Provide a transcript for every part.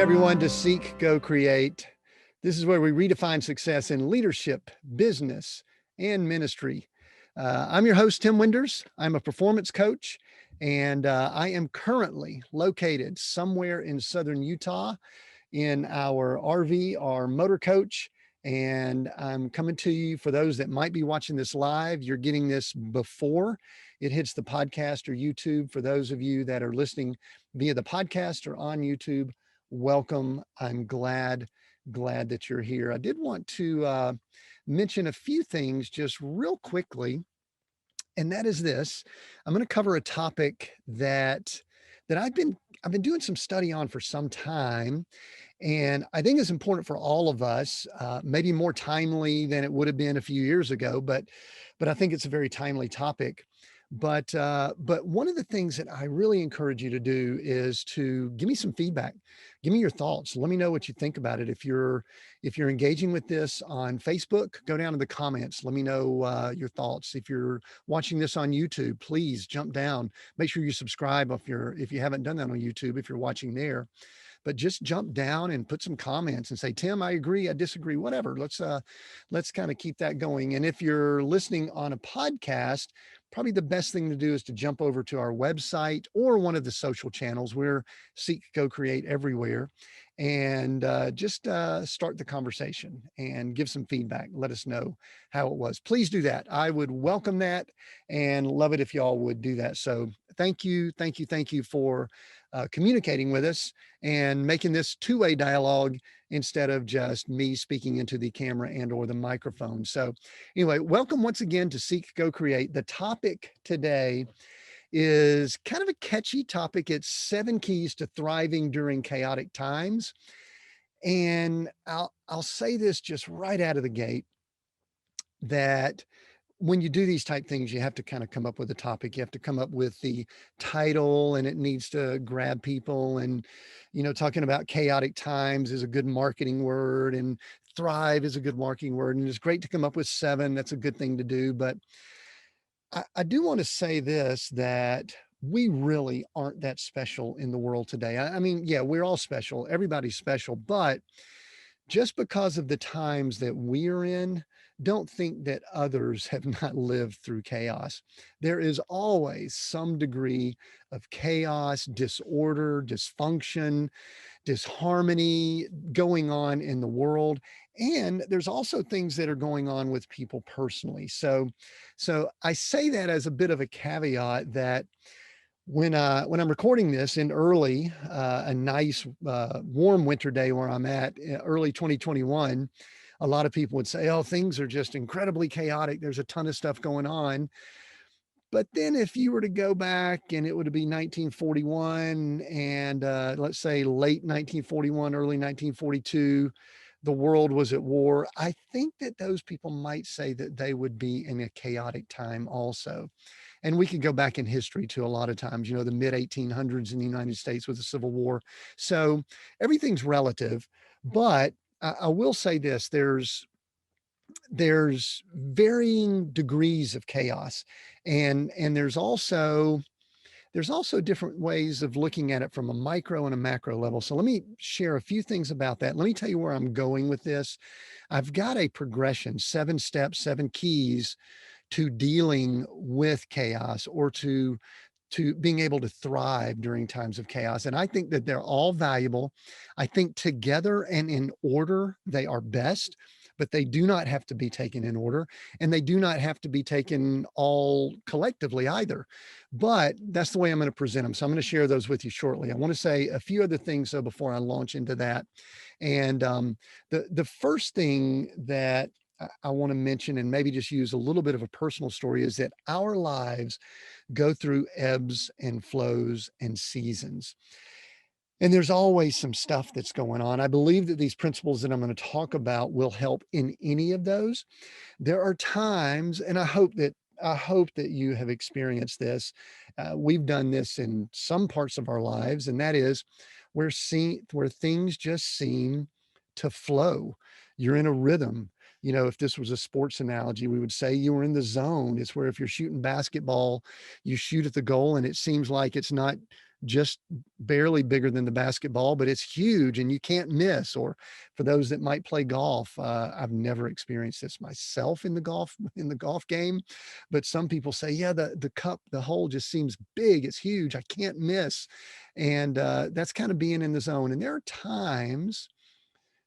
everyone, to Seek, Go, Create. This is where we redefine success in leadership, business, and ministry. I'm your host, Tim Winders. I'm a performance coach, and I am currently located somewhere in southern Utah in our RV, our motor coach. And I'm coming to you for those that might be watching this live. You're getting this before it hits the podcast or YouTube. For those of you that are listening via the podcast or on YouTube, welcome. I'm glad that you're here. I did want to mention a few things just real quickly, and that is this. I'm going to cover a topic that I've been doing some study on for some time, and I think it's important for all of us, maybe more timely than it would have been a few years ago, but I think it's a very timely topic. But one of the things that I really encourage you to do is to give me some feedback. Give me your thoughts. Let me know what you think about it. If you're engaging with this on Facebook, go down to the comments. Let me know your thoughts. If you're watching this on YouTube, please jump down. Make sure you subscribe if you haven't done that on YouTube. If you're watching there, but just jump down and put some comments and say, Tim, I agree, I disagree, whatever. Let's kind of keep that going. And if you're listening on a podcast, probably the best thing to do is to jump over to our website or one of the social channels. We're Seek, Go, Create everywhere. And just start the conversation and give some feedback. Let us know how it was. Please do that. I would welcome that and love it if y'all would do that. So thank you for communicating with us and making this two-way dialogue instead of just me speaking into the camera and or the microphone. So anyway, welcome once again to Seek, Go, Create. The topic today is kind of a catchy topic. It's 7 keys to thriving during chaotic times. And I'll say this just right out of the gate, that when you do these type things, you have to kind of come up with a topic. You have to come up with the title, and it needs to grab people. And, talking about chaotic times is a good marketing word, and thrive is a good marketing word. And it's great to come up with 7. That's a good thing to do. But I do want to say this, that we really aren't that special in the world today. I mean, yeah, we're all special. Everybody's special. But just because of the times that we're in, don't think that others have not lived through chaos. There is always some degree of chaos, disorder, dysfunction, disharmony going on in the world. And there's also things that are going on with people personally. So I say that as a bit of a caveat, that when I'm recording this in early, a nice warm winter day where I'm at, early 2021, a lot of people would say, "Oh, things are just incredibly chaotic. There's a ton of stuff going on." But then if you were to go back, and it would be 1941, and let's say late 1941, early 1942, the world was at war, I think that those people might say that they would be in a chaotic time also. And we could go back in history to a lot of times, the mid 1800s in the United States with the Civil War. So everything's relative. But I will say this, there's varying degrees of chaos, and there's also different ways of looking at it from a micro and a macro level. So let me share a few things about that. Let me tell you where I'm going with this. I've got a progression, 7 steps, 7 keys to dealing with chaos, or to being able to thrive during times of chaos. And I think that they're all valuable. I think together and in order, they are best, but they do not have to be taken in order, and they do not have to be taken all collectively either. But that's the way I'm going to present them. So I'm going to share those with you shortly. I want to say a few other things though before I launch into that. And the first thing that I want to mention, and maybe just use a little bit of a personal story, is that our lives go through ebbs and flows and seasons. And there's always some stuff that's going on. I believe that these principles that I'm going to talk about will help in any of those. There are times, and I hope that you have experienced this. We've done this in some parts of our lives, and that is where things just seem to flow. You're in a rhythm. If this was a sports analogy, we would say you were in the zone. It's where, if you're shooting basketball, you shoot at the goal and it seems like it's not just barely bigger than the basketball, but it's huge and you can't miss. Or for those that might play golf, I've never experienced this myself in the golf game, but some people say, yeah, the cup, the hole just seems big. It's huge. I can't miss. And that's kind of being in the zone. And there are times,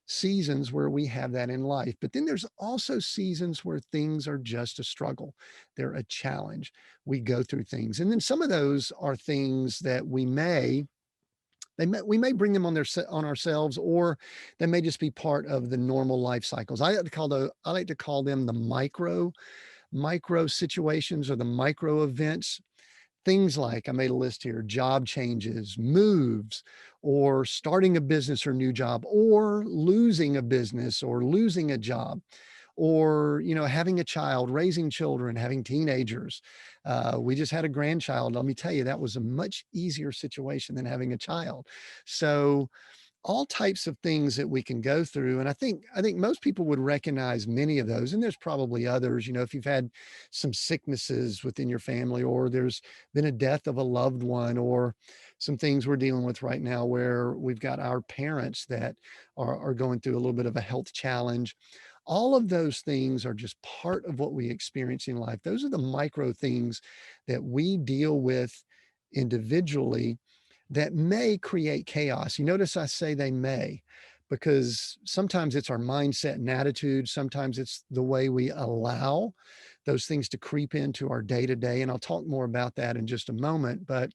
seasons where we have that in life. But then there's also seasons where things are just a struggle. They're a challenge. We go through things. And then some of those are things that we may bring them on ourselves, or they may just be part of the normal life cycles. I like to call them the micro situations or the micro events. Things like, I made a list here: job changes, moves, or starting a business or new job, or losing a business or losing a job, or, having a child, raising children, having teenagers. We just had a grandchild. Let me tell you, that was a much easier situation than having a child. So all types of things that we can go through. And I think most people would recognize many of those. And there's probably others, if you've had some sicknesses within your family, or there's been a death of a loved one, or some things we're dealing with right now where we've got our parents that are going through a little bit of a health challenge. All of those things are just part of what we experience in life. Those are the micro things that we deal with individually that may create chaos. You notice I say they may, because sometimes it's our mindset and attitude. Sometimes it's the way we allow those things to creep into our day to day. And I'll talk more about that in just a moment. But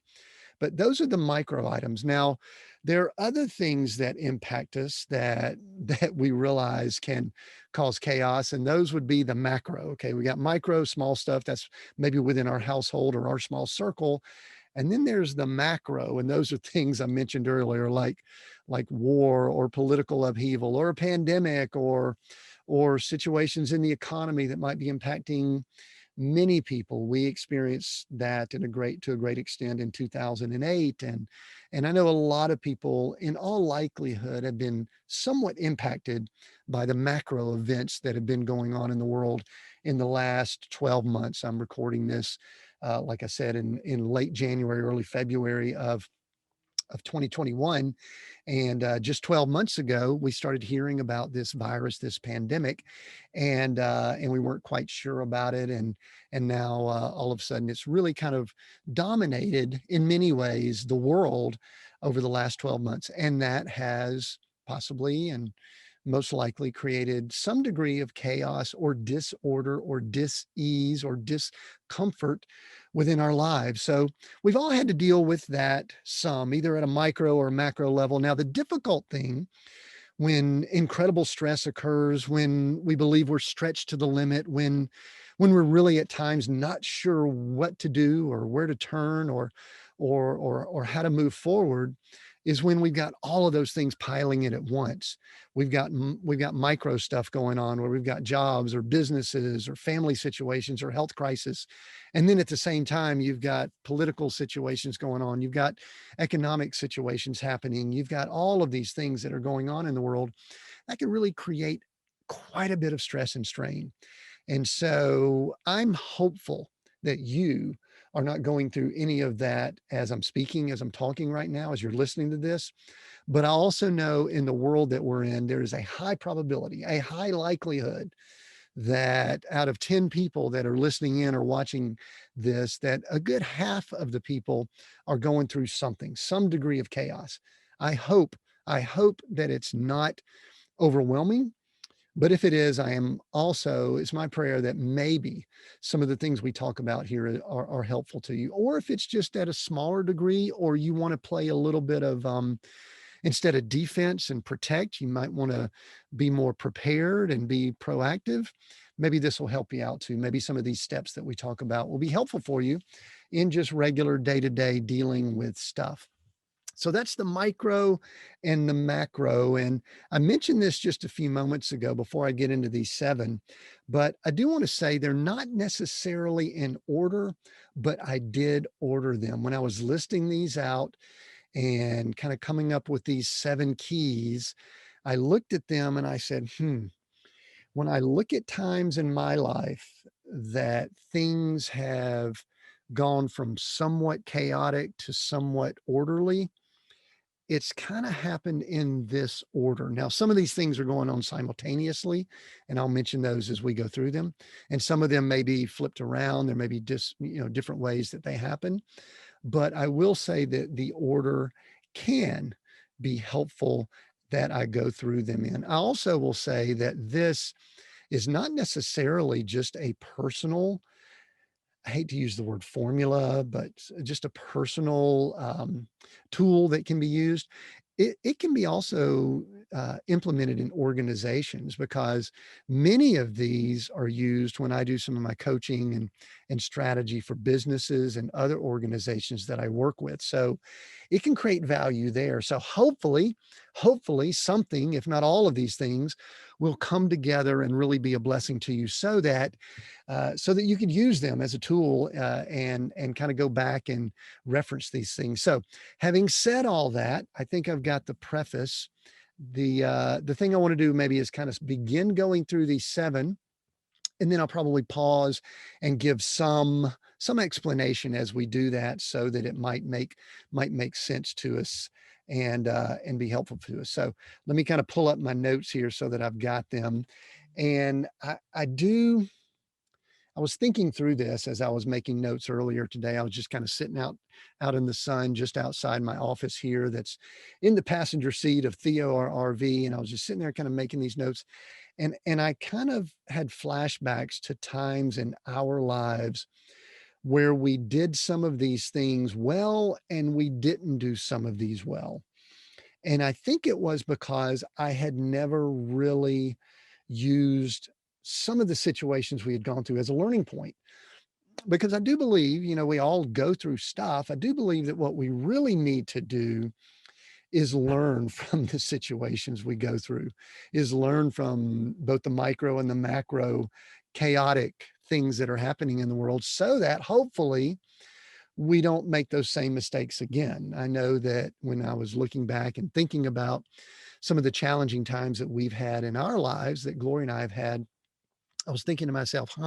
those are the micro items. Now, there are other things that impact us that we realize can cause chaos, and those would be the macro. Okay, we got micro, small stuff that's maybe within our household or our small circle, and then there's the macro, and those are things I mentioned earlier, like war or political upheaval or a pandemic, or situations in the economy that might be impacting many people. We experienced that to a great extent in 2008. And I know a lot of people in all likelihood have been somewhat impacted by the macro events that have been going on in the world in the last 12 months. I'm recording this, like I said, in late January, early February of 2021. And just 12 months ago, we started hearing about this virus, this pandemic, and we weren't quite sure about it. And now all of a sudden, it's really kind of dominated in many ways the world over the last 12 months, and that has possibly and most likely created some degree of chaos or disorder or dis-ease or discomfort within our lives. So we've all had to deal with that some, either at a micro or macro level. Now, the difficult thing when incredible stress occurs, when we believe we're stretched to the limit, when we're really at times not sure what to do or where to turn, or how to move forward, is when we've got all of those things piling in at once. We've got micro stuff going on where we've got jobs or businesses or family situations or health crisis. And then at the same time, you've got political situations going on. You've got economic situations happening. You've got all of these things that are going on in the world that can really create quite a bit of stress and strain. And so I'm hopeful that you are not going through any of that as I'm speaking, as I'm talking right now, as you're listening to this. But I also know in the world that we're in, there is a high probability, a high likelihood that out of 10 people that are listening in or watching this, that a good half of the people are going through something, some degree of chaos. I hope, I hope that it's not overwhelming, but if it is, it's my prayer that maybe some of the things we talk about here are helpful to you. Or if it's just at a smaller degree, or you want to play a little bit of, instead of defense and protect, you might want to be more prepared and be proactive. Maybe this will help you out too. Maybe some of these steps that we talk about will be helpful for you in just regular day to day dealing with stuff. So that's the micro and the macro. And I mentioned this just a few moments ago before I get into these seven, but I do want to say they're not necessarily in order, but I did order them when I was listing these out and kind of coming up with these seven keys. I looked at them and I said, when I look at times in my life that things have gone from somewhat chaotic to somewhat orderly, it's kind of happened in this order. Now, some of these things are going on simultaneously, and I'll mention those as we go through them. And some of them may be flipped around. There may be just, different ways that they happen. But I will say that the order can be helpful that I go through them in. I also will say that this is not necessarily just a personal, I hate to use the word formula, but just a personal tool that can be used. It can be also implemented in organizations, because many of these are used when I do some of my coaching and strategy for businesses and other organizations that I work with. So it can create value there. So hopefully something, if not all of these things, will come together and really be a blessing to you, so that you could use them as a tool, and kind of go back and reference these things. So, having said all that, I think I've got the preface. The thing I want to do maybe is kind of begin going through these seven, and then I'll probably pause and give some explanation as we do that, so that it might make sense to us, and be helpful to us. So let me kind of pull up my notes here so that I've got them. And I was thinking through this as I was making notes earlier today. I was just kind of sitting out in the sun just outside my office here, that's in the passenger seat of Theo, our RV, and I was just sitting there kind of making these notes. And I kind of had flashbacks to times in our lives where we did some of these things well and we didn't do some of these well. And I think it was because I had never really used some of the situations we had gone through as a learning point. Because I do believe, we all go through stuff. I do believe that what we really need to do is learn from the situations we go through, is learn from both the micro and the macro chaotic things that are happening in the world, so that hopefully we don't make those same mistakes again. I know that when I was looking back and thinking about some of the challenging times that we've had in our lives, that Glory and I have had, I was thinking to myself,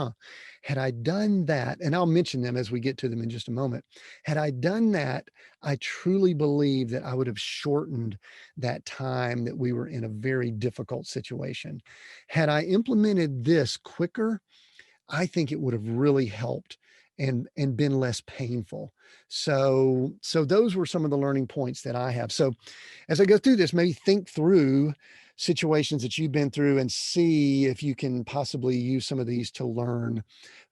had I done that, and I'll mention them as we get to them in just a moment. Had I done that, I truly believe that I would have shortened that time that we were in a very difficult situation. Had I implemented this quicker, I think it would have really helped and been less painful. So those were some of the learning points that I have. So as I go through this, maybe think through situations that you've been through and see if you can possibly use some of these to learn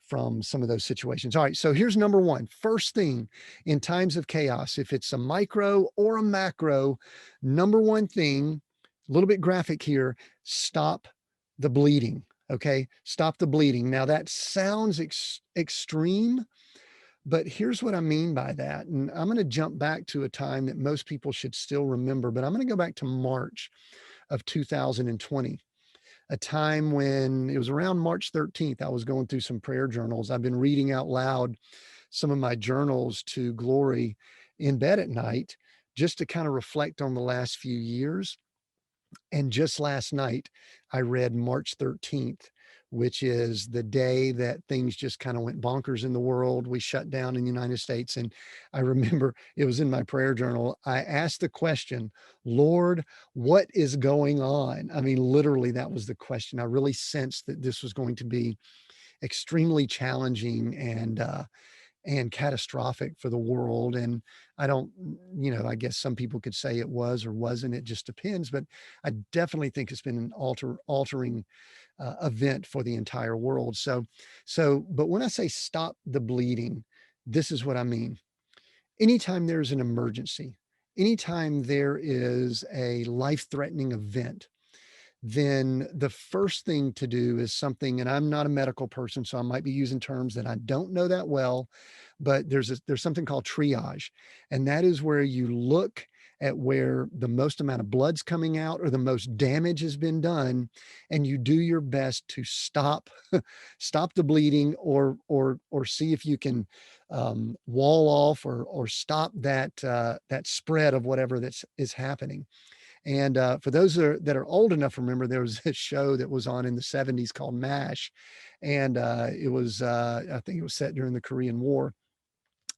from some of those situations. All right, so here's number one. First thing, in times of chaos, if it's a micro or a macro, number one thing, a little bit graphic here, stop the bleeding. Okay, stop the bleeding. Now that sounds extreme, but here's what I mean by that. And I'm going to jump back to a time that most people should still remember, but I'm going to go back to March of 2020, a time when it was around March 13th. I was going through some prayer journals. I've been reading out loud some of my journals to Glory in bed at night, just to kind of reflect on the last few years. And just last night, I read March 13th, which is the day that things just kind of went bonkers in the world. We shut down in the United States. And I remember it was in my prayer journal. I asked the question, Lord, what is going on? I mean, literally, that was the question. I really sensed that this was going to be extremely challenging and catastrophic for the world. And I don't, I guess some people could say it was or wasn't. It just depends. But I definitely think it's been an altering event for the entire world. But when I say stop the bleeding, this is what I mean. Anytime there's an emergency, anytime there is a life-threatening event, then the first thing to do is something, and I'm not a medical person, so I might be using terms that I don't know that well, but there's something called triage, and that is where you look at where the most amount of blood's coming out or the most damage has been done, and you do your best to stop stop the bleeding, or see if you can wall off or stop that spread of whatever is happening. And for those that are old enough to remember, there was a show that was on in the 70s called MASH. And it was, I think it was set during the Korean War.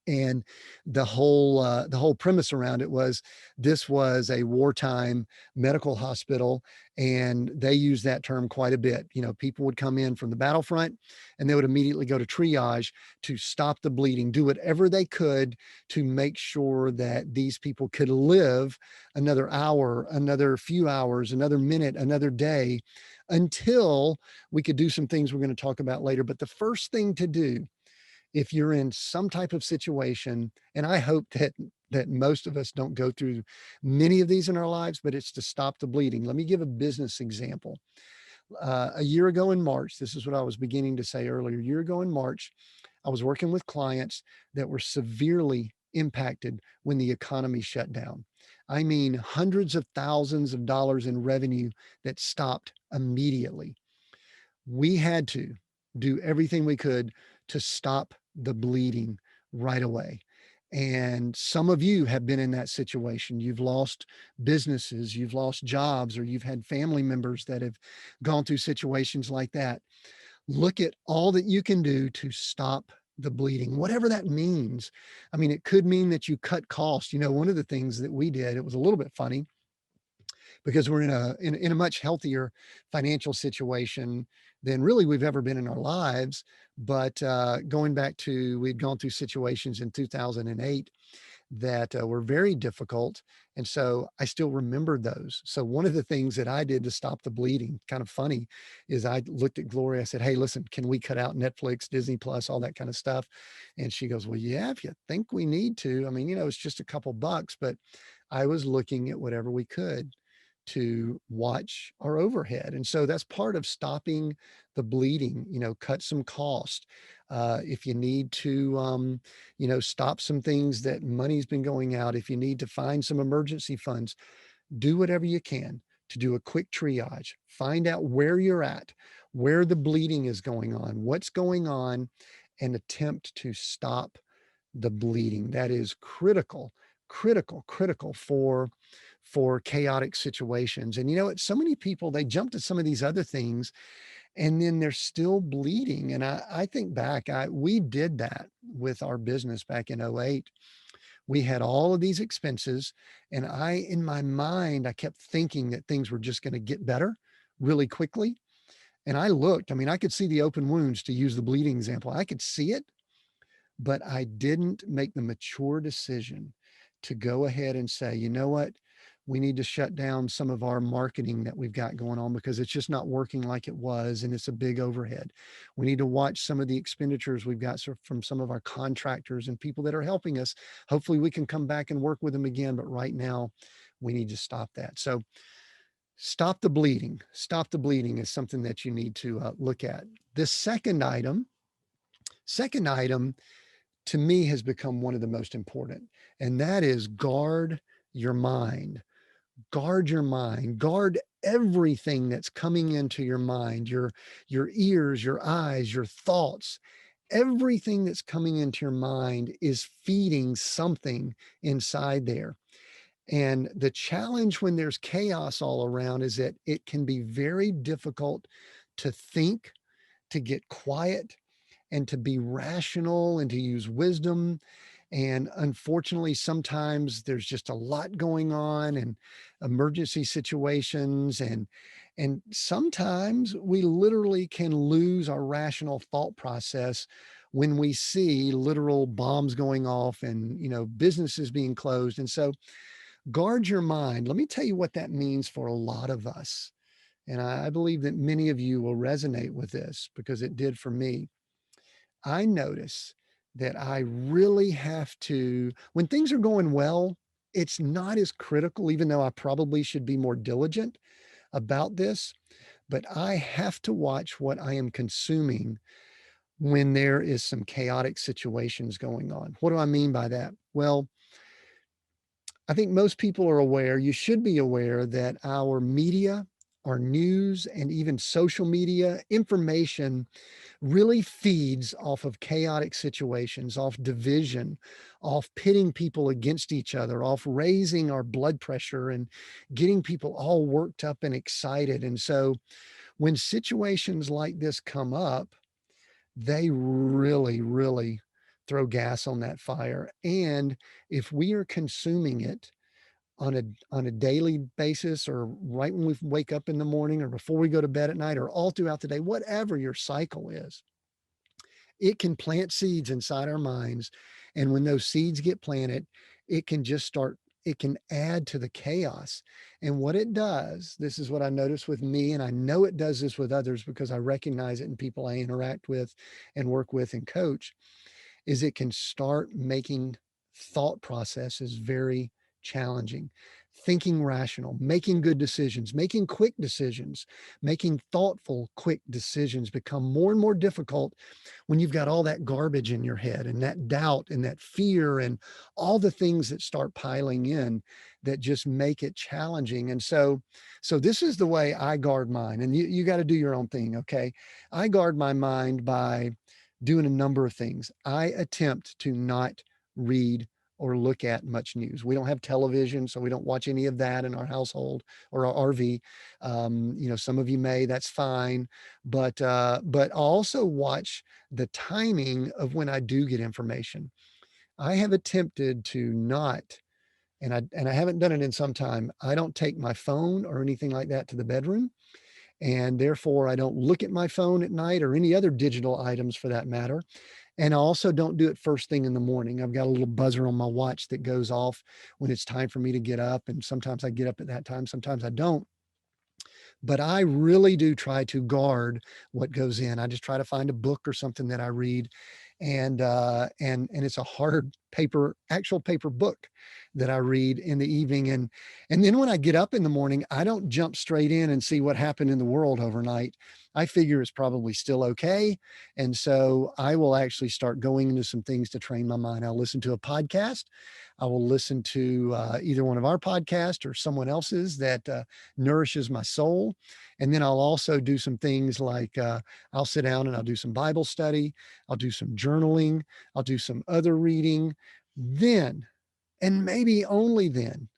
And the whole premise around it was this was a wartime medical hospital, and they use that term quite a bit. You know, people would come in from the battlefront and they would immediately go to triage to stop the bleeding, do whatever they could to make sure that these people could live another hour, another few hours, another minute, another day, until we could do some things we're going to talk about later. But the first thing to do, if you're in some type of situation, and I hope that most of us don't go through many of these in our lives, but it's to stop the bleeding. Let me give a business example. A year ago in March, this is what I was beginning to say earlier. A year ago in March, I was working with clients that were severely impacted when the economy shut down. I mean, hundreds of thousands of dollars in revenue that stopped immediately. We had to do everything we could to stop the bleeding right away. And some of you have been in that situation. You've lost businesses, you've lost jobs, or you've had family members that have gone through situations like that. Look at all that you can do to stop the bleeding, whatever that means. I mean, it could mean that you cut costs. You know, one of the things that we did, it was a little bit funny because we're in a much healthier financial situation than really we've ever been in our lives. But going back to, we'd gone through situations in 2008 that were very difficult. And so I still remembered those. So one of the things that I did to stop the bleeding, kind of funny, is I looked at Gloria. I said, "Hey, listen, can we cut out Netflix, Disney Plus, all that kind of stuff?" And she goes, "Well, yeah, if you think we need to. I mean, you know, it's just a couple bucks." But I was looking at whatever we could to watch our overhead. And so that's part of stopping the bleeding, you know, cut some cost. If you need to, you know, stop some things that money's been going out, if you need to find some emergency funds, do whatever you can to do a quick triage, find out where you're at, where the bleeding is going on, what's going on, and attempt to stop the bleeding. That is critical, critical for chaotic situations. And you know what? So many people, they jump to some of these other things and then they're still bleeding. And I think back, we did that with our business back in '08. We had all of these expenses, and in my mind, I kept thinking that things were just going to get better really quickly. And I looked, I mean, I could see the open wounds, to use the bleeding example. I could see it, but I didn't make the mature decision to go ahead and say, you know what? We need to shut down some of our marketing that we've got going on because it's just not working like it was. And it's a big overhead. We need to watch some of the expenditures we've got from some of our contractors and people that are helping us. Hopefully we can come back and work with them again. But right now we need to stop that. So stop the bleeding. Stop the bleeding is something that you need to look at. The second item to me has become one of the most important, and that is guard your mind. Guard your mind. Guard everything that's coming into your mind, your ears, your eyes, your thoughts. Everything that's coming into your mind is feeding something inside there. And the challenge when there's chaos all around is that it can be very difficult to think, to get quiet, and to be rational and to use wisdom. And unfortunately, sometimes there's just a lot going on and emergency situations. And sometimes we literally can lose our rational thought process when we see literal bombs going off and, you know, businesses being closed. And so guard your mind. Let me tell you what that means for a lot of us. And I believe that many of you will resonate with this because it did for me. I notice that I really have to, when things are going well, it's not as critical, even though I probably should be more diligent about this. But I have to watch what I am consuming when there is some chaotic situations going on. What do I mean by that? Well, I think most people are aware, you should be aware that our media, our news, and even social media information really feeds off of chaotic situations, off division, off pitting people against each other, off raising our blood pressure and getting people all worked up and excited. And so when situations like this come up, they really throw gas on that fire. And if we are consuming it on a daily basis, or right when we wake up in the morning, or before we go to bed at night, or all throughout the day, whatever your cycle is, it can plant seeds inside our minds. And when those seeds get planted, it can just start, it can add to the chaos. And what it does, this is what I notice with me, and I know it does this with others because I recognize it in people I interact with and work with and coach, is it can start making thought processes very challenging. Thinking rational, making good decisions, making quick decisions, making thoughtful, quick decisions become more and more difficult when you've got all that garbage in your head and that doubt and that fear and all the things that start piling in that just make it challenging. And so this is the way I guard mine. And you got to do your own thing. Okay. I guard my mind by doing a number of things. I attempt to not read or look at much news. We don't have television, so we don't watch any of that in our household or our RV. Some of you may, that's fine, but I also watch the timing of when I do get information. I have attempted to not, and I haven't done it in some time. I don't take my phone or anything like that to the bedroom, and therefore I don't look at my phone at night or any other digital items for that matter. And I also don't do it first thing in the morning. I've got a little buzzer on my watch that goes off when it's time for me to get up. And sometimes I get up at that time, sometimes I don't. But I really do try to guard what goes in. I just try to find a book or something that I read, and it's a hard paper, actual paper book that I read in the evening. And then when I get up in the morning, I don't jump straight in and see what happened in the world overnight. I figure it's probably still okay. And so I will actually start going into some things to train my mind. I'll listen to a podcast. I will listen to either one of our podcasts or someone else's that nourishes my soul. And then I'll also do some things like I'll sit down and I'll do some Bible study. I'll do some journaling. I'll do some other reading. Then, and maybe only then,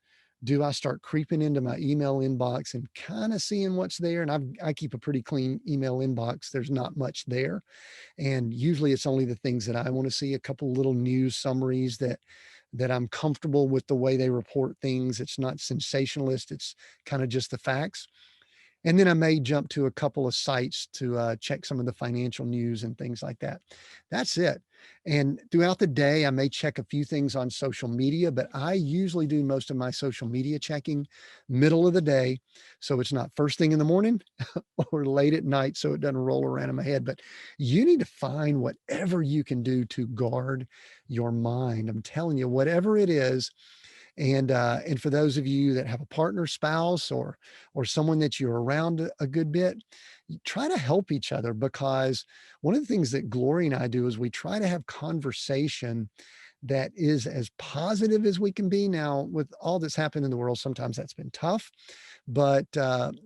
do I start creeping into my email inbox and kind of seeing what's there. And I keep a pretty clean email inbox. There's not much there. And usually it's only the things that I want to see, a couple little news summaries that I'm comfortable with the way they report things. It's not sensationalist. It's kind of just the facts. And then I may jump to a couple of sites to check some of the financial news and things like that. That's it. And throughout the day, I may check a few things on social media, but I usually do most of my social media checking middle of the day. So it's not first thing in the morning or late at night, so it doesn't roll around in my head. But you need to find whatever you can do to guard your mind. I'm telling you, whatever it is. And for those of you that have a partner, spouse, or someone that you're around a good bit, try to help each other, because one of the things that Glory and I do is we try to have conversation that is as positive as we can be. Now, with all that's happened in the world, sometimes that's been tough, but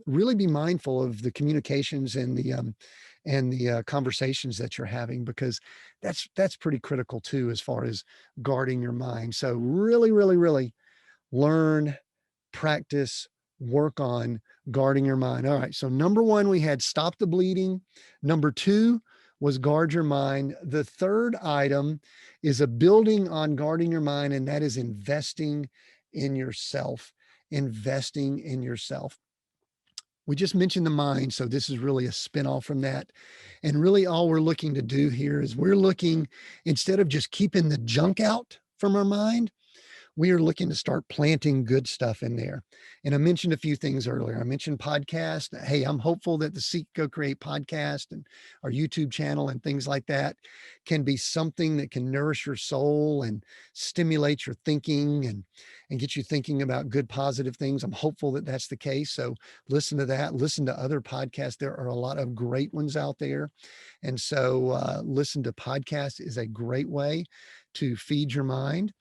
really be mindful of the communications and the conversations that you're having, because that's pretty critical too, as far as guarding your mind. So really, really, really learn, practice, work on guarding your mind. All right. So number one, we had stop the bleeding. Number two was guard your mind. The third item is a building on guarding your mind, and that is investing in yourself. Investing in yourself. We just mentioned the mind, so this is really a spinoff from that. And really all we're looking to do here is we're looking, instead of just keeping the junk out from our mind, we are looking to start planting good stuff in there. And I mentioned a few things earlier. I mentioned podcast. Hey, I'm hopeful that the Seek, Go, Create podcast and our YouTube channel and things like that can be something that can nourish your soul and stimulate your thinking and get you thinking about good, positive things. I'm hopeful that that's the case. So listen to that. Listen to other podcasts. There are a lot of great ones out there. And so listen to podcasts is a great way to feed your mind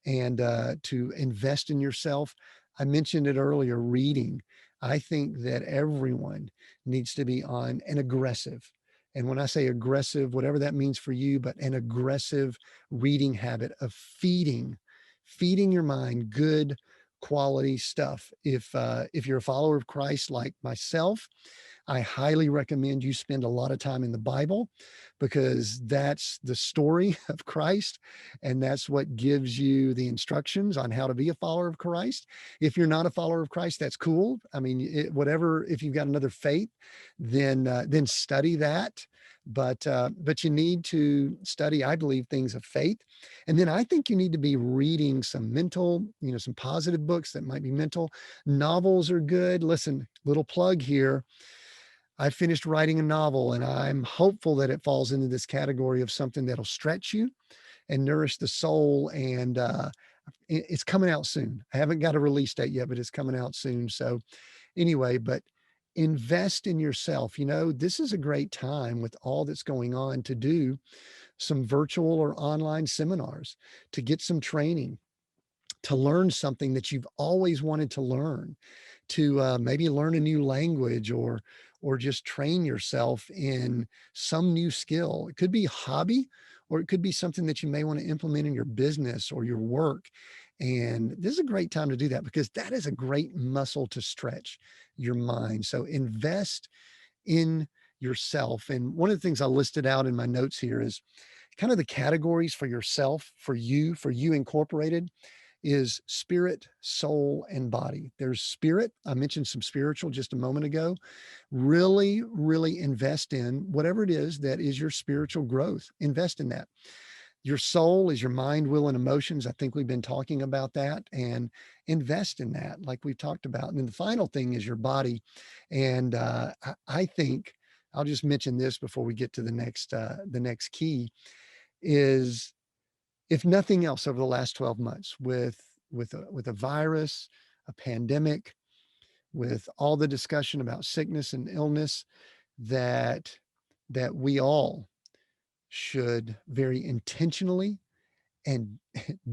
and to invest in yourself. I mentioned it earlier, reading. I think that everyone needs to be on an aggressive, and when I say aggressive, whatever that means for you, but an aggressive reading habit of feeding your mind good quality stuff. If you're a follower of Christ like myself, I highly recommend you spend a lot of time in the Bible, because that's the story of Christ. And that's what gives you the instructions on how to be a follower of Christ. If you're not a follower of Christ, that's cool. I mean, whatever, if you've got another faith, then study that. But you need to study, I believe, things of faith. And then I think you need to be reading some mental, some positive books that might be mental. Novels are good. Listen, little plug here. I finished writing a novel, and I'm hopeful that it falls into this category of something that'll stretch you and nourish the soul. And it's coming out soon. I haven't got a release date yet, but it's coming out soon. So anyway, but invest in yourself. This is a great time with all that's going on to do some virtual or online seminars, to get some training, to learn something that you've always wanted to learn, to maybe learn a new language, or just train yourself in some new skill. It could be a hobby, or it could be something that you may want to implement in your business or your work. And this is a great time to do that, because that is a great muscle to stretch your mind. So invest in yourself. And one of the things I listed out in my notes here is kind of the categories for yourself, for you incorporated, is spirit, soul, and body. There's spirit. I mentioned some spiritual just a moment ago. Really, really invest in whatever it is that is your spiritual growth. Invest in that. Your soul is your mind, will, and emotions. I think we've been talking about that, and invest in that, like we've talked about. And then the final thing is your body. And I think I'll just mention this before we get to the next key is, if nothing else, over the last 12 months, with a virus, a pandemic, with all the discussion about sickness and illness, that we all should very intentionally and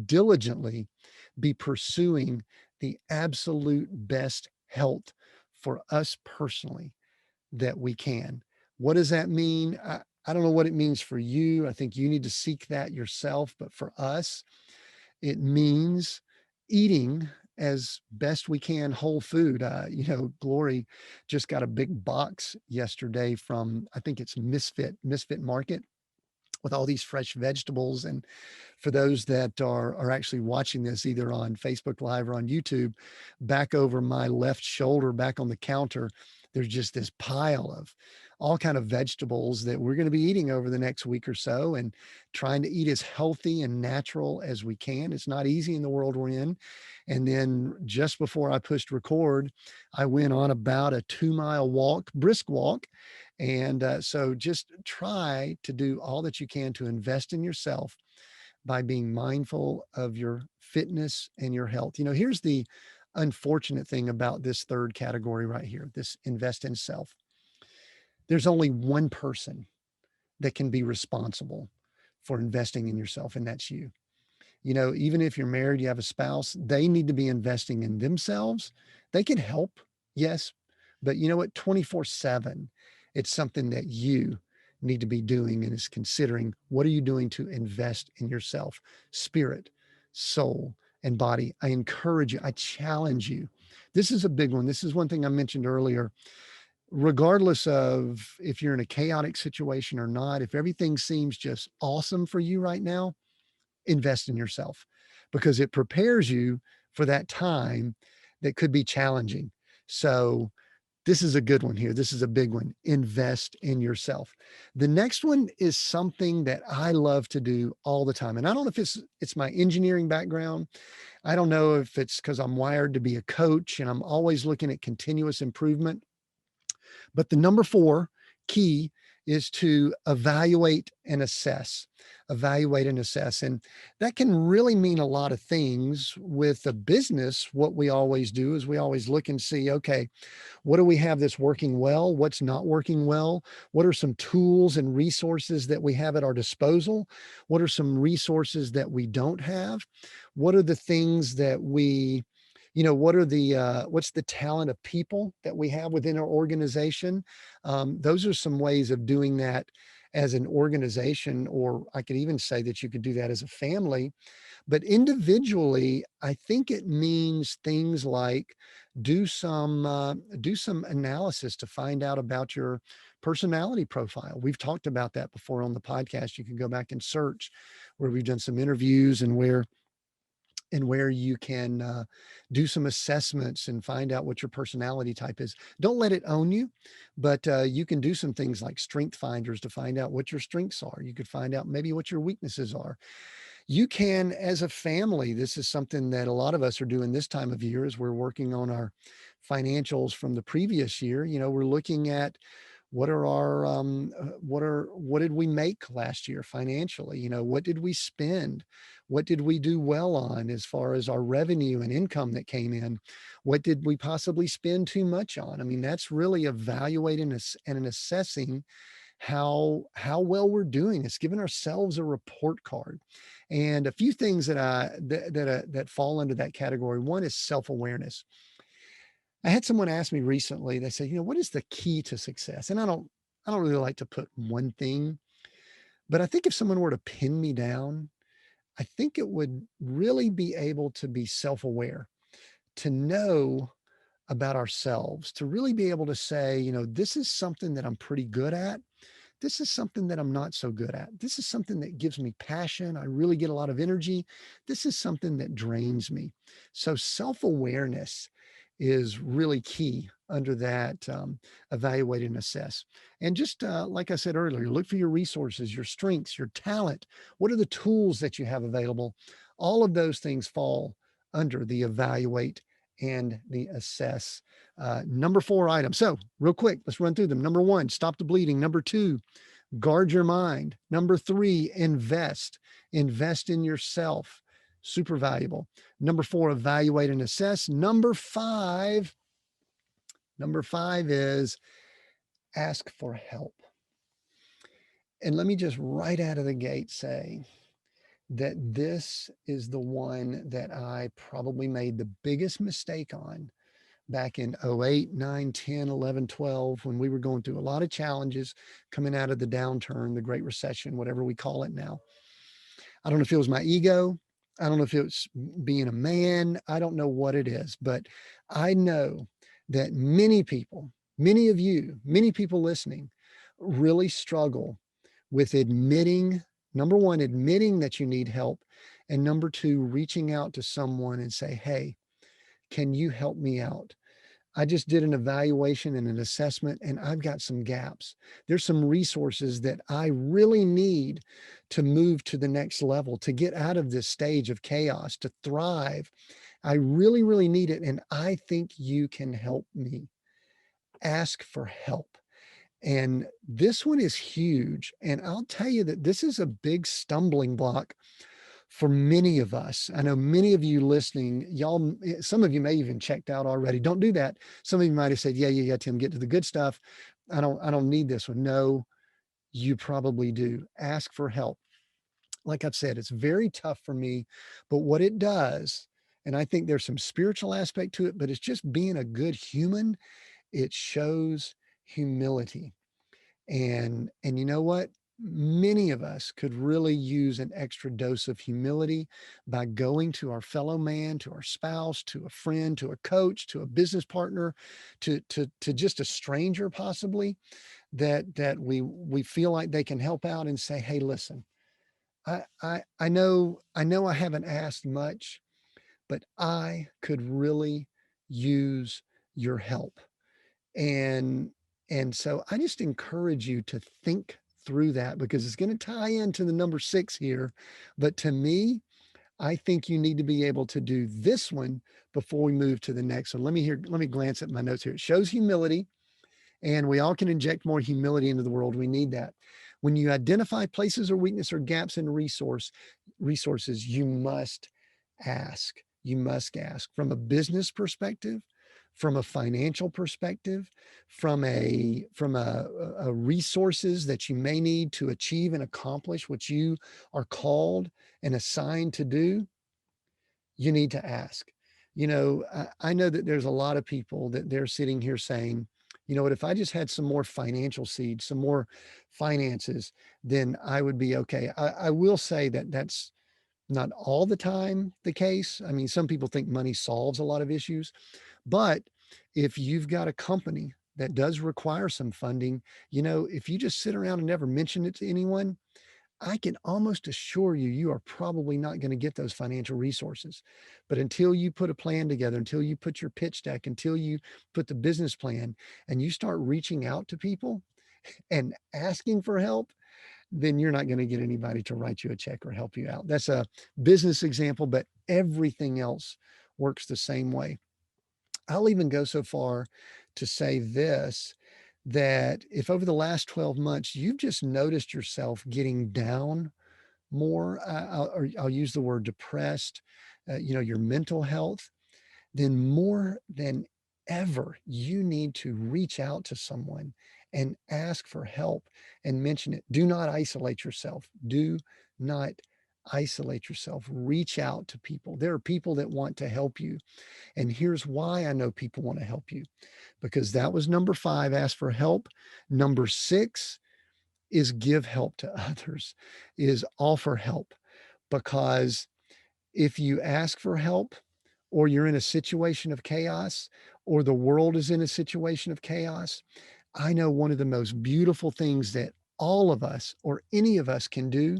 diligently be pursuing the absolute best health for us personally that we can. What does that mean? I don't know what it means for you. I think you need to seek that yourself. But for us, it means eating as best we can whole food. Glory just got a big box yesterday from, I think it's Misfit Market, with all these fresh vegetables. And for those that are actually watching this either on Facebook Live or on YouTube, back over my left shoulder, back on the counter, there's just this pile of all kind of vegetables that we're going to be eating over the next week or so, and trying to eat as healthy and natural as we can. It's not easy in the world we're in. And then just before I pushed record, I went on about a 2-mile walk, brisk walk. And so just try to do all that you can to invest in yourself by being mindful of your fitness and your health. Here's the unfortunate thing about this third category right here, this invest in self. There's only one person that can be responsible for investing in yourself, and that's you. Even if you're married, you have a spouse, they need to be investing in themselves. They can help, yes, but you know what? 24/7, it's something that you need to be doing, and is considering, what are you doing to invest in yourself, spirit, soul, and body. I encourage you, I challenge you. This is a big one. This is one thing I mentioned earlier. Regardless of if you're in a chaotic situation or not, if everything seems just awesome for you right now, invest in yourself, because it prepares you for that time that could be challenging. So this is a good one here. This is a big one. Invest in yourself. The next one is something that I love to do all the time. And I don't know if it's my engineering background. I don't know if it's because I'm wired to be a coach and I'm always looking at continuous improvement. But the number 4 key is to evaluate and assess. Evaluate and assess. And that can really mean a lot of things. With a business, what we always do is we always look and see, okay, what do we have that's working well? What's not working well? What are some tools and resources that we have at our disposal? What are some resources that we don't have? What are the things that what's the talent of people that we have within our organization? Those are some ways of doing that. as an organization, or I could even say that you could do that as a family. But individually, I think it means things like do some analysis to find out about your personality profile. We've talked about that before on the podcast. You can go back and search where we've done some interviews, and where you can do some assessments and find out what your personality type is. Don't let it own you, but you can do some things like strength finders to find out what your strengths are. You could find out maybe what your weaknesses are. You can, as a family, this is something that a lot of us are doing this time of year as we're working on our financials from the previous year. You know, we're looking at what are our what did we make last year financially? You know, what did we spend? What did we do well on as far as our revenue and income that came in? What did we possibly spend too much on? I mean, that's really evaluating us and assessing how well we're doing. It's giving ourselves a report card. And a few things that fall under that category. One is self-awareness. I had someone ask me recently, they said, you know, what is the key to success? And I don't really like to put one thing, but I think if someone were to pin me down, I think it would really be able to be self-aware, to know about ourselves, to really be able to say, you know, this is something that I'm pretty good at. This is something that I'm not so good at. This is something that gives me passion. I really get a lot of energy. This is something that drains me. So self awareness is really key under that evaluate and assess. And just like I said earlier, look for your resources, your strengths, your talent. What are the tools that you have available? All of those things fall under the evaluate and the assess. Number 4 items. So, real quick, let's run through them. Number 1, stop the bleeding. Number 2, guard your mind. Number 3, invest. Invest in yourself. Super valuable. Number 4, evaluate and assess. Number 5 is ask for help. And let me just right out of the gate say that this is the one that I probably made the biggest mistake on back in 08, 9, 10, 11, 12, when we were going through a lot of challenges coming out of the downturn, the Great Recession, whatever we call it now. I don't know if it was my ego. I don't know if it was being a man. I don't know what it is, but I know that many people, many of you, many people listening really struggle with admitting, number 1, admitting that you need help. And number 2, reaching out to someone and say, hey, can you help me out? I just did an evaluation and an assessment, and I've got some gaps. There's some resources that I really need to move to the next level, to get out of this stage of chaos, to thrive. I really, really need it. And I think you can help me. Ask for help. And this one is huge. And I'll tell you that this is a big stumbling block for many of us. I know many of you listening, y'all, some of you may even checked out already. Don't do that. Some of you might have said, yeah, Tim, get to the good stuff. I don't need this one. No, you probably do. Ask for help. Like I've said, it's very tough for me, but what it does, and I think there's some spiritual aspect to it, but it's just being a good human. It shows humility. And you know what? Many of us could really use an extra dose of humility by going to our fellow man, to our spouse, to a friend, to a coach, to a business partner, to just a stranger possibly, that we feel like they can help out and say, hey, listen, I know I haven't asked much, but I could really use your help. And and so I just encourage you to think through that, because it's going to tie into the number 6 here. But to me, I think you need to be able to do this one before we move to the next one. Let me glance at my notes here. It shows humility, and we all can inject more humility into the world. We need that. When you identify places or weakness or gaps in resources, you must ask. You must ask from a business perspective, from a financial perspective, from a resources that you may need to achieve and accomplish what you are called and assigned to do. You need to ask. You know, I know that there's a lot of people that they're sitting here saying, you know what, if I just had some more financial seeds, some more finances, then I would be okay. I will say that that's not all the time the case. I mean, some people think money solves a lot of issues, but if you've got a company that does require some funding, you know, if you just sit around and never mention it to anyone, I can almost assure you, you are probably not going to get those financial resources. But until you put a plan together, until you put your pitch deck, until you put the business plan and you start reaching out to people and asking for help, then you're not going to get anybody to write you a check or help you out. That's a business example, but everything else works the same way. I'll even go so far to say this, that if over the last 12 months you've just noticed yourself getting down more, or I'll use the word depressed, you know, your mental health, then more than ever, you need to reach out to someone and ask for help and mention it. Do not isolate yourself. Do not isolate yourself. Reach out to people. There are people that want to help you. And here's why I know people want to help you, because that was number 5, ask for help. Number 6 is give help to others, is offer help. Because if you ask for help, or you're in a situation of chaos, or the world is in a situation of chaos, I know one of the most beautiful things that all of us or any of us can do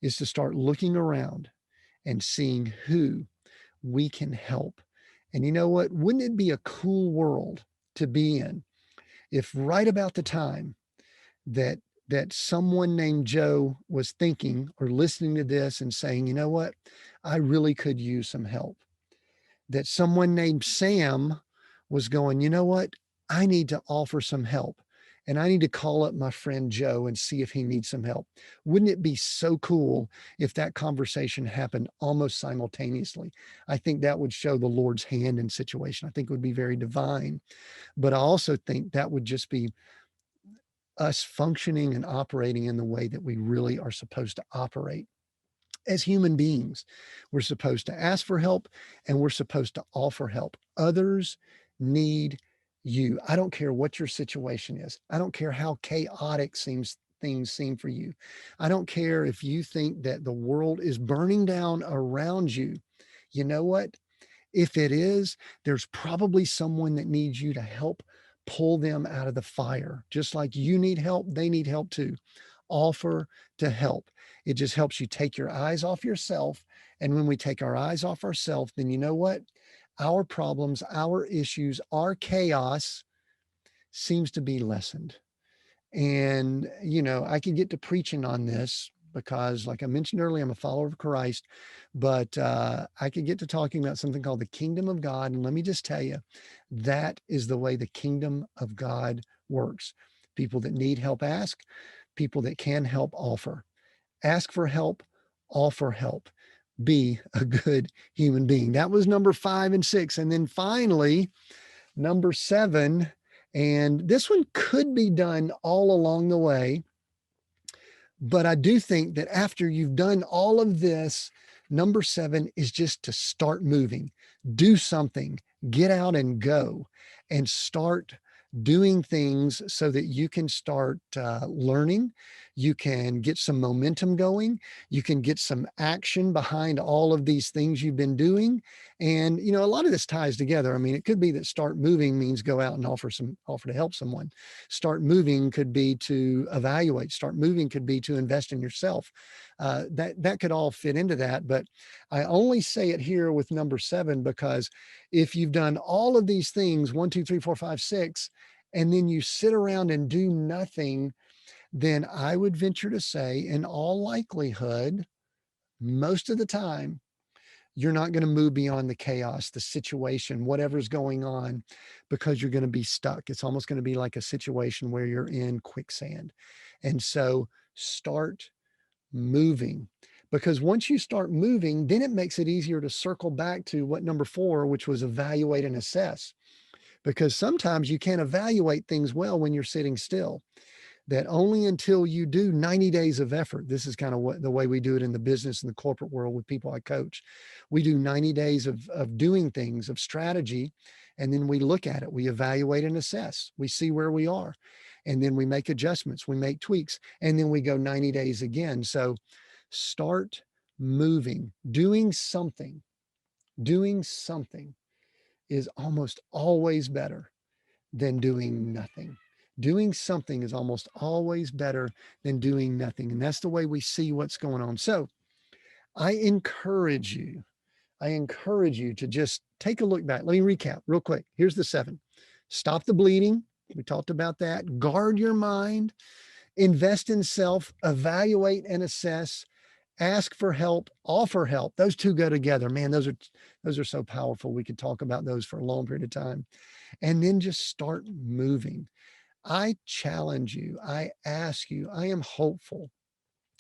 is to start looking around and seeing who we can help. And you know what? Wouldn't it be a cool world to be in if right about the time that someone named Joe was thinking or listening to this and saying, you know what, I really could use some help, that someone named Sam was going, you know what, I need to offer some help and I need to call up my friend Joe and see if he needs some help. Wouldn't it be so cool if that conversation happened almost simultaneously? I think that would show the Lord's hand in situation. I think it would be very divine, but I also think that would just be us functioning and operating in the way that we really are supposed to operate as human beings. We're supposed to ask for help and we're supposed to offer help. Others need you. I don't care what your situation is. I don't care how chaotic things seem for you. I don't care if you think that the world is burning down around you. You know what? If it is, there's probably someone that needs you to help pull them out of the fire. Just like you need help, they need help too. Offer to help. It just helps you take your eyes off yourself. And when we take our eyes off ourselves, then you know what? Our problems, our issues, our chaos seems to be lessened. And, you know, I could get to preaching on this because, like I mentioned earlier, I'm a follower of Christ, but I could get to talking about something called the kingdom of God. And let me just tell you, that is the way the kingdom of God works. People that need help ask, people that can help offer. Ask for help, offer help. Be a good human being. That was number 5 and 6. And then finally, number 7, and this one could be done all along the way, but I do think that after you've done all of this, number 7 is just to start moving, do something, get out and go and start doing things so that you can start learning. You can get some momentum going. You can get some action behind all of these things you've been doing. And, you know, a lot of this ties together. I mean, it could be that start moving means go out and offer to help someone. Start moving could be to evaluate. Start moving could be to invest in yourself. That could all fit into that. But I only say it here with number 7 because if you've done all of these things, 1, 2, 3, 4, 5, 6, and then you sit around and do nothing, then I would venture to say, in all likelihood, most of the time, you're not going to move beyond the chaos, the situation, whatever's going on, because you're going to be stuck. It's almost going to be like a situation where you're in quicksand. And so start moving, because once you start moving, then it makes it easier to circle back to what number 4, which was evaluate and assess. Because sometimes you can't evaluate things well when you're sitting still. That only until you do 90 days of effort, this is kind of what the way we do it in the business and the corporate world with people I coach. We do 90 days of doing things, of strategy. And then we look at it, we evaluate and assess, we see where we are. And then we make adjustments, we make tweaks, and then we go 90 days again. So start moving, doing something is almost always better than doing nothing. Doing something is almost always better than doing nothing. And that's the way we see what's going on. So I encourage you, to just take a look back. Let me recap real quick. Here's the 7. Stop the bleeding. We talked about that. Guard your mind, invest in self, evaluate and assess, ask for help, offer help. Those two go together. Man, those are so powerful. We could talk about those for a long period of time. And then just start moving. I challenge you, I ask you, I am hopeful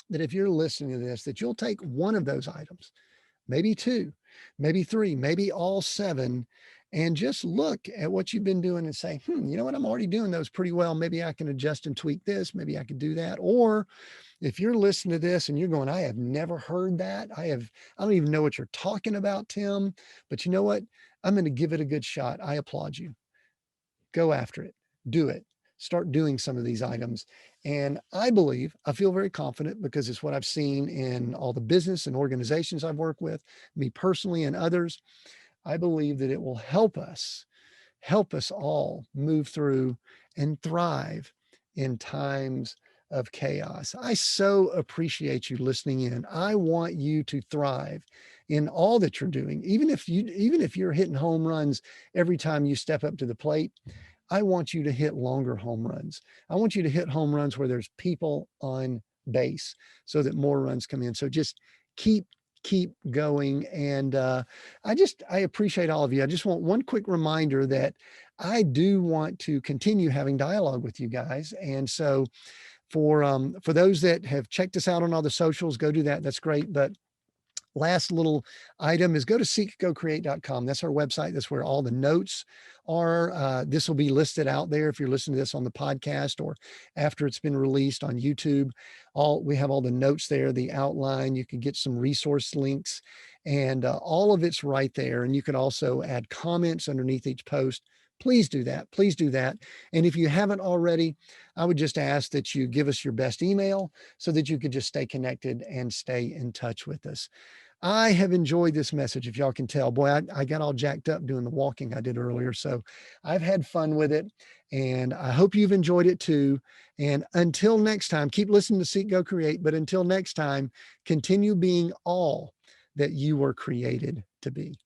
that if you're listening to this, that you'll take one of those items, maybe 2, maybe 3, maybe all 7, and just look at what you've been doing and say, you know what, I'm already doing those pretty well. Maybe I can adjust and tweak this. Maybe I can do that. Or if you're listening to this and you're going, I have never heard that. I don't even know what you're talking about, Tim, but you know what? I'm going to give it a good shot. I applaud you. Go after it. Do it. Start doing some of these items. And I feel very confident because it's what I've seen in all the business and organizations I've worked with, me personally and others. I believe that it will help us all move through and thrive in times of chaos. I so appreciate you listening in. I want you to thrive in all that you're doing. Even if you're hitting home runs every time you step up to the plate, I want you to hit longer home runs. I want you to hit home runs where there's people on base so that more runs come in. So just keep going. And I appreciate all of you. I just want one quick reminder that I do want to continue having dialogue with you guys. And so for those that have checked us out on all the socials, go do that. That's great. But last little item is go to seekgocreate.com. That's our website. That's where all the notes are. This will be listed out there if you're listening to this on the podcast or after it's been released on YouTube. We have all the notes there, the outline. You can get some resource links, and all of it's right there. And you can also add comments underneath each post. Please do that. Please do that. And if you haven't already, I would just ask that you give us your best email so that you could just stay connected and stay in touch with us. I have enjoyed this message. If y'all can tell, boy, I got all jacked up doing the walking I did earlier. So I've had fun with it, and I hope you've enjoyed it too. And until next time, keep listening to Seek, Go, Create. But until next time, continue being all that you were created to be.